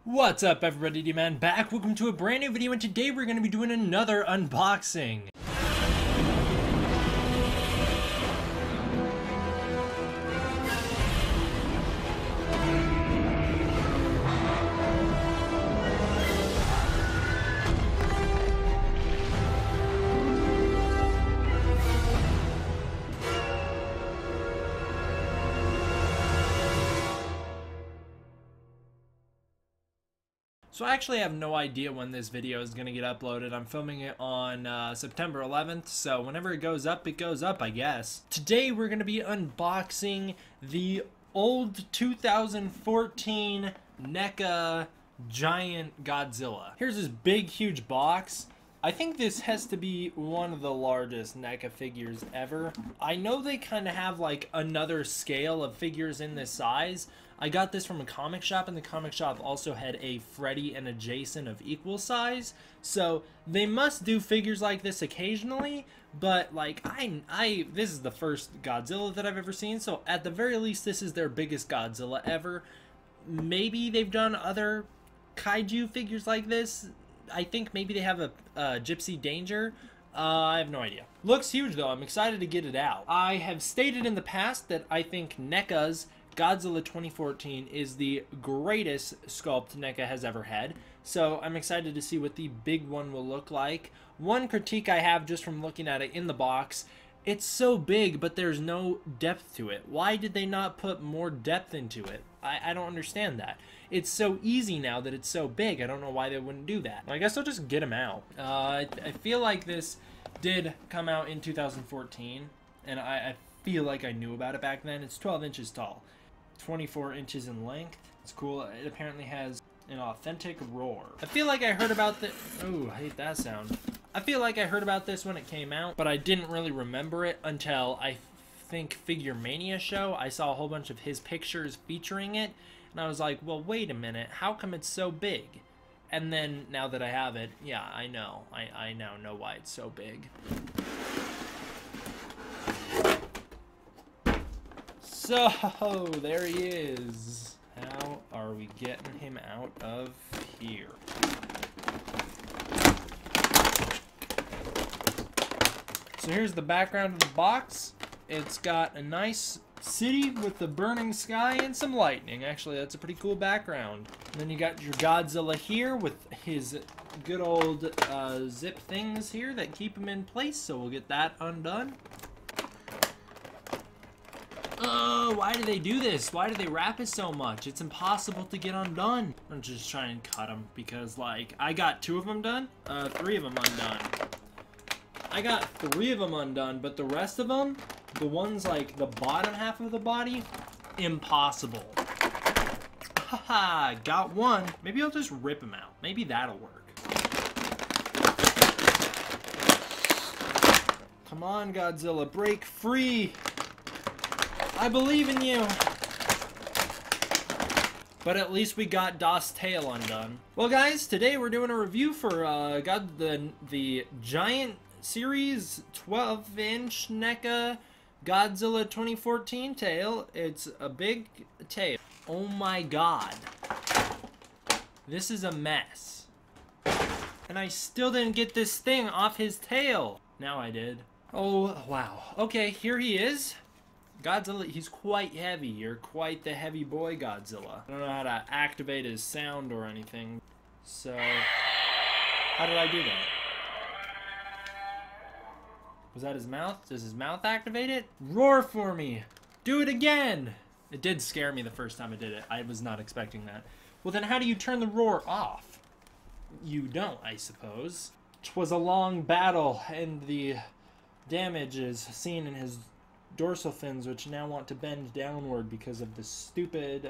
What's up everybody, D-Man back. Welcome to a brand new video, and today we're going to be doing another unboxing. So I actually have no idea when this video is going to get uploaded. I'm filming it on September 11th, so whenever it goes up, I guess. Today we're going to be unboxing the old 2014 Neca giant Godzilla. Here's this big, huge box. I think this has to be one of the largest Neca figures ever. I know they kind of have like another scale of figures in this size. I got this from a comic shop, and the comic shop also had a Freddy and a Jason of equal size. So they must do figures like this occasionally, but like this is the first Godzilla that I've ever seen, so at the very least this is their biggest Godzilla ever. Maybe they've done other kaiju figures like this. I think maybe they have a Gypsy Danger. I have no idea. Looks huge though. I'm excited to get it out. I have stated in the past that I think Neca's Godzilla 2014 is the greatest sculpt Neca has ever had, so I'm excited to see what the big one will look like. One critique I have just from looking at it in the box, it's so big but there's no depth to it. Why did they not put more depth into it? I don't understand that. It's so easy now that it's so big. I don't know why they wouldn't do that. I guess I'll just get them out. I feel like this did come out in 2014, and I feel like I knew about it back then. It's 12 inches tall. 24 inches in length. It's cool. It apparently has an authentic roar. I feel like I heard about the... Oh, I hate that sound. I feel like I heard about this when it came out, but I didn't really remember it until I think Figure Mania show. I saw a whole bunch of his pictures featuring it, and I was like, well, wait a minute. How come it's so big? And then now that I have it, yeah, I know. I now know why it's so big. So, there he is. How are we getting him out of here? So here's the background of the box. It's got a nice city with the burning sky and some lightning. Actually, that's a pretty cool background. And then you got your Godzilla here with his good old zip things here that keep him in place. So we'll get that undone. Oh, why do they do this? Why do they wrap it so much? It's impossible to get undone. I'm just trying to cut them because, like, I got 2 of them done, 3 of them undone. I got 3 of them undone, but the rest of them, the ones like the bottom half of the body, impossible. Haha, got one. Maybe I'll just rip him out. Maybe that'll work. Come on, Godzilla, break free. I believe in you. But at least we got Das tail undone. Well, guys, today we're doing a review for the Giant Series 12-inch Neca Godzilla 2014 tail. It's a big tail. Oh my god. This is a mess. And I still didn't get this thing off his tail. Now I did. Oh, wow. Okay, here he is. Godzilla, he's quite heavy. You're quite the heavy boy, Godzilla. I don't know how to activate his sound or anything. So, how did I do that? Was that his mouth? Does his mouth activate it? Roar for me! Do it again! It did scare me the first time I did it. I was not expecting that. Well, then how do you turn the roar off? You don't, I suppose. 'Twas a long battle, and the damage is seen in his dorsal fins, which now want to bend downward because of the stupid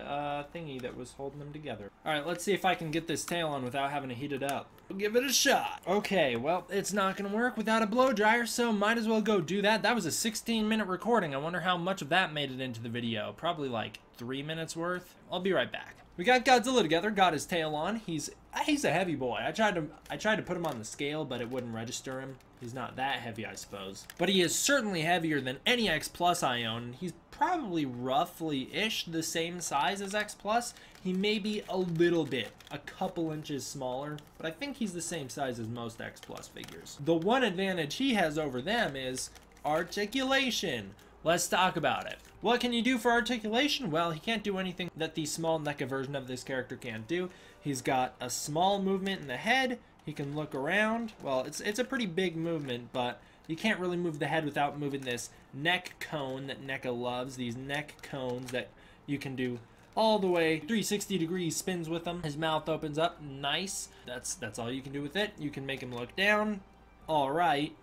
thingy that was holding them together. Alright, let's see if I can get this tail on without having to heat it up. We'll give it a shot. Okay, well, it's not gonna work without a blow dryer, so might as well go do that. That was a 16-minute recording. I wonder how much of that made it into the video. Probably like 3 minutes worth. I'll be right back. We got Godzilla together, got his tail on. He's a heavy boy. I tried to put him on the scale, but it wouldn't register him. He's not that heavy, I suppose. But he is certainly heavier than any X Plus I own. He's probably roughly-ish the same size as X Plus. He may be a little bit, a couple inches smaller, but I think he's the same size as most X Plus figures. The one advantage he has over them is articulation. Let's talk about it. What can you do for articulation? Well, he can't do anything that the small NECA version of this character can't do. He's got a small movement in the head. He can look around. Well, it's a pretty big movement, but you can't really move the head without moving this neck cone that NECA loves. These neck cones that you can do all the way 360 degrees spins with them. His mouth opens up. Nice. That's all you can do with it. You can make him look down. All right.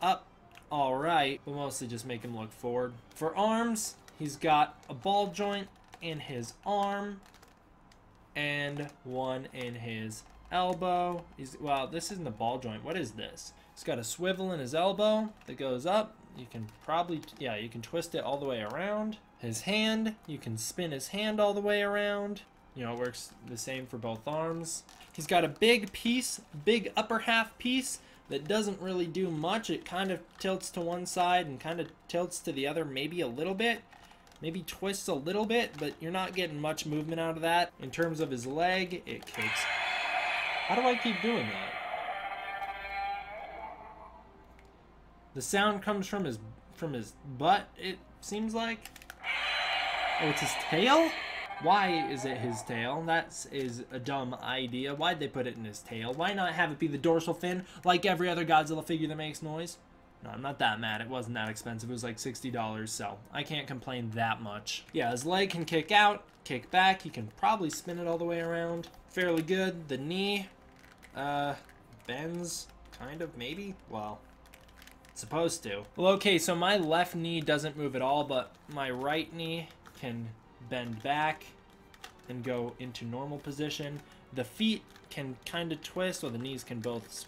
Up. All right. But mostly just make him look forward. For arms, he's got a ball joint in his arm and one in his elbow. Well, this isn't a ball joint. What is this? He's got a swivel in his elbow that goes up. You can probably, yeah, you can twist it all the way around. His hand, you can spin his hand all the way around. You know, it works the same for both arms. He's got a big piece, big upper half piece that doesn't really do much. It kind of tilts to one side and kind of tilts to the other maybe a little bit. Maybe twists a little bit, but you're not getting much movement out of that. In terms of his leg, it kicks. How do I keep doing that? The sound comes from his butt, it seems like. Oh, it's his tail? Why is it his tail? That is a dumb idea. Why'd they put it in his tail? Why not have it be the dorsal fin like every other Godzilla figure that makes noise? No, I'm not that mad. It wasn't that expensive. It was like $60, so I can't complain that much. Yeah, his leg can kick out, kick back. He can probably spin it all the way around. Fairly good. The knee, bends, kind of, maybe? Well, supposed to. Well, okay, so my left knee doesn't move at all, but my right knee can bend back and go into normal position. The feet can kind of twist, or the knees can both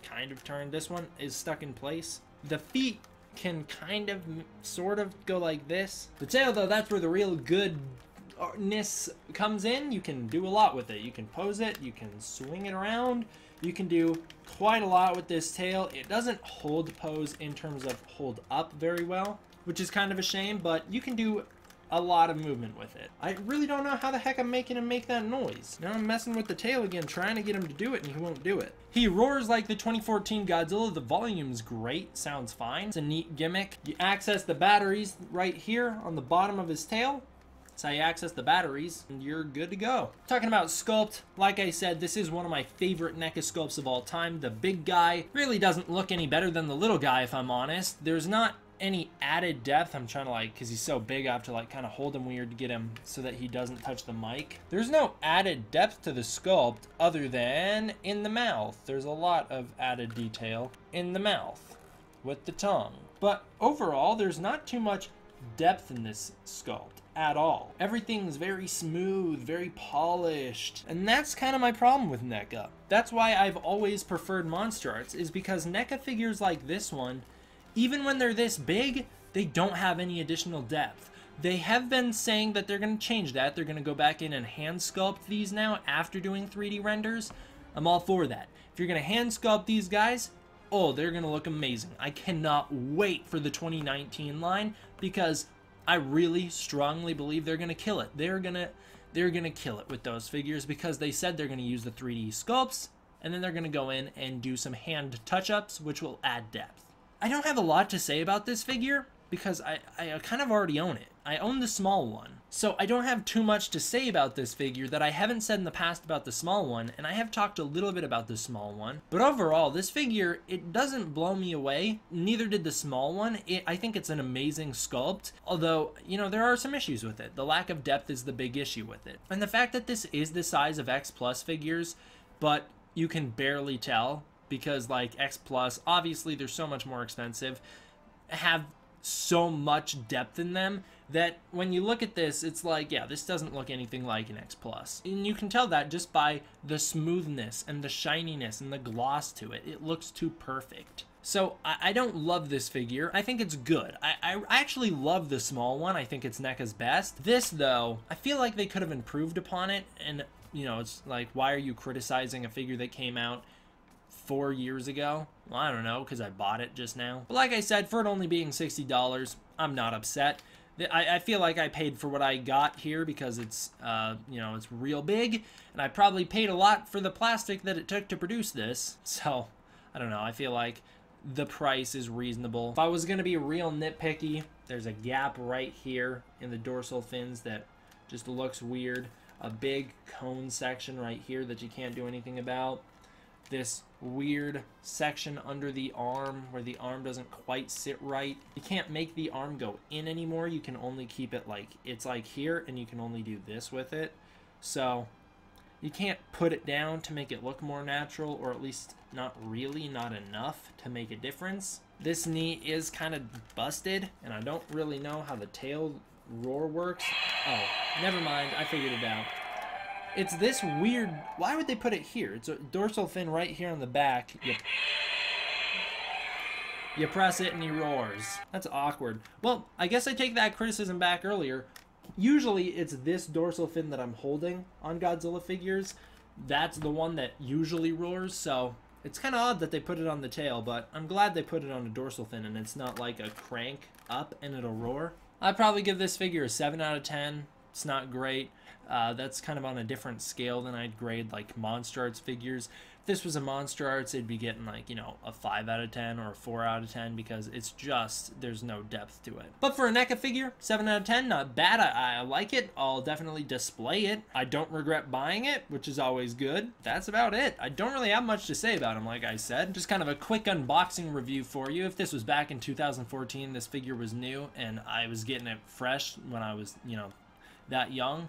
kind of turn. This one is stuck in place. The feet can kind of sort of go like this. The tail, though, that's where the real goodness comes in. You can do a lot with it. You can pose it, you can swing it around, you can do quite a lot with this tail. It doesn't hold pose in terms of hold up very well, which is kind of a shame, but you can do a lot of movement with it. I really don't know how the heck I'm making him make that noise. Now I'm messing with the tail again, trying to get him to do it, and he won't do it. He roars like the 2014 Godzilla. The volume's great, sounds fine. It's a neat gimmick. You access the batteries right here on the bottom of his tail. That's how you access the batteries, and you're good to go. Talking about sculpt, like I said, this is one of my favorite NECA sculpts of all time. The big guy really doesn't look any better than the little guy, if I'm honest. There's not any added depth. I'm trying to, like, because he's so big, I have to, like, kind of hold him weird to get him so that he doesn't touch the mic. There's no added depth to the sculpt other than in the mouth. There's a lot of added detail in the mouth with the tongue. But overall, there's not too much depth in this sculpt at all. Everything's very smooth, very polished, and that's kind of my problem with NECA. That's why I've always preferred Monster Arts, is because NECA figures like this one, even when they're this big, they don't have any additional depth. They have been saying that they're going to change that. They're going to go back in and hand sculpt these now after doing 3D renders. I'm all for that. If you're going to hand sculpt these guys, oh, they're going to look amazing. I cannot wait for the 2019 line, because I really strongly believe they're going to kill it. They're going to kill it with those figures, because they said they're going to use the 3D sculpts, and then they're going to go in and do some hand touch-ups, which will add depth. I don't have a lot to say about this figure, because I kind of already own it. I own the small one. So I don't have too much to say about this figure that I haven't said in the past about the small one, and I have talked a little bit about the small one. But overall, this figure, it doesn't blow me away. Neither did the small one. I think it's an amazing sculpt, although, you know, there are some issues with it. The lack of depth is the big issue with it. And the fact that this is the size of X Plus figures, but you can barely tell, because like X Plus, obviously they're so much more expensive, have so much depth in them that when you look at this, it's like, yeah, this doesn't look anything like an X Plus. And you can tell that just by the smoothness and the shininess and the gloss to it. It looks too perfect. So I don't love this figure. I think it's good. I actually love the small one. I think it's NECA's best. This, though, I feel like they could have improved upon it. And, you know, it's like, why are you criticizing a figure that came out 4 years ago? Well, I don't know, because I bought it just now. But like I said, for it only being $60, I'm not upset. I feel like I paid for what I got here because it's, you know, it's real big, and I probably paid a lot for the plastic that it took to produce this. So, I don't know, I feel like the price is reasonable. If I was going to be real nitpicky, there's a gap right here in the dorsal fins that just looks weird. A big cone section right here that you can't do anything about. This weird section under the arm where the arm doesn't quite sit right. You can't make the arm go in anymore. You can only keep it like, it's like here, and you can only do this with it. So you can't put it down to make it look more natural, or at least not really, not enough to make a difference. This knee is kind of busted, and I don't really know how the tail roar works. Oh, never mind, I figured it out. It's this weird, why would they put it here? It's a dorsal fin right here on the back. You press it and he roars. That's awkward. Well, I guess I take that criticism back earlier. Usually it's this dorsal fin that I'm holding on Godzilla figures. That's the one that usually roars, so it's kind of odd that they put it on the tail, but I'm glad they put it on a dorsal fin and it's not like a crank up and it'll roar. I'd probably give this figure a 7 out of 10. It's not great. That's kind of on a different scale than I'd grade like Monster Arts figures. If this was a Monster Arts, it'd be getting like, you know, a 5 out of 10 or a 4 out of 10 because it's just, there's no depth to it. But for a NECA figure, 7 out of 10, not bad. I like it. I'll definitely display it. I don't regret buying it, which is always good. That's about it. I don't really have much to say about him, like I said. Just kind of a quick unboxing review for you. If this was back in 2014, this figure was new and I was getting it fresh when I was, you know, that young,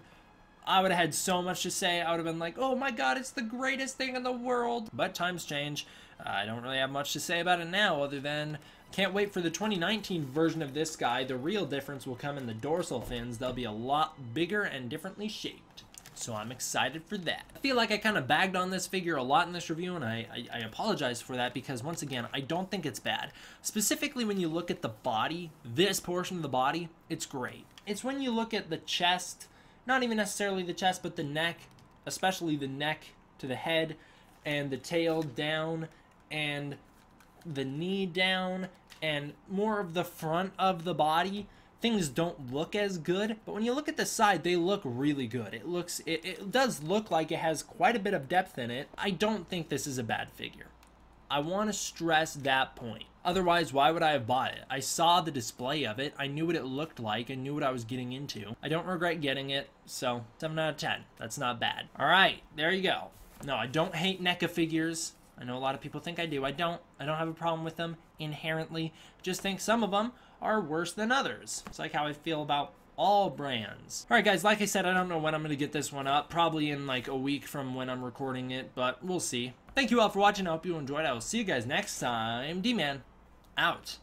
I would have had so much to say. I would have been like, oh my god, it's the greatest thing in the world. But times change. I don't really have much to say about it now other than can't wait for the 2019 version of this guy. The real difference will come in the dorsal fins. They'll be a lot bigger and differently shaped. So I'm excited for that. I feel like I kind of bagged on this figure a lot in this review, and I apologize for that because, once again, I don't think it's bad. Specifically when you look at the body, this portion of the body, it's great. It's when you look at the chest, not even necessarily the chest, but the neck, especially the neck to the head, and the tail down, and the knee down, and more of the front of the body, things don't look as good. But when you look at the side, they look really good. It does look like it has quite a bit of depth in it. I don't think this is a bad figure. I want to stress that point. Otherwise, why would I have bought it? I saw the display of it. I knew what it looked like. I knew what I was getting into. I don't regret getting it, so 7 out of 10. That's not bad. All right, there you go. No, I don't hate NECA figures. I know a lot of people think I do. I don't have a problem with them inherently. Just think some of them are worse than others. It's like how I feel about all brands. All right, guys, like I said, I don't know when I'm going to get this one up. Probably in like a week from when I'm recording it, but we'll see. Thank you all for watching. I hope you enjoyed. I will see you guys next time. D-Man, out.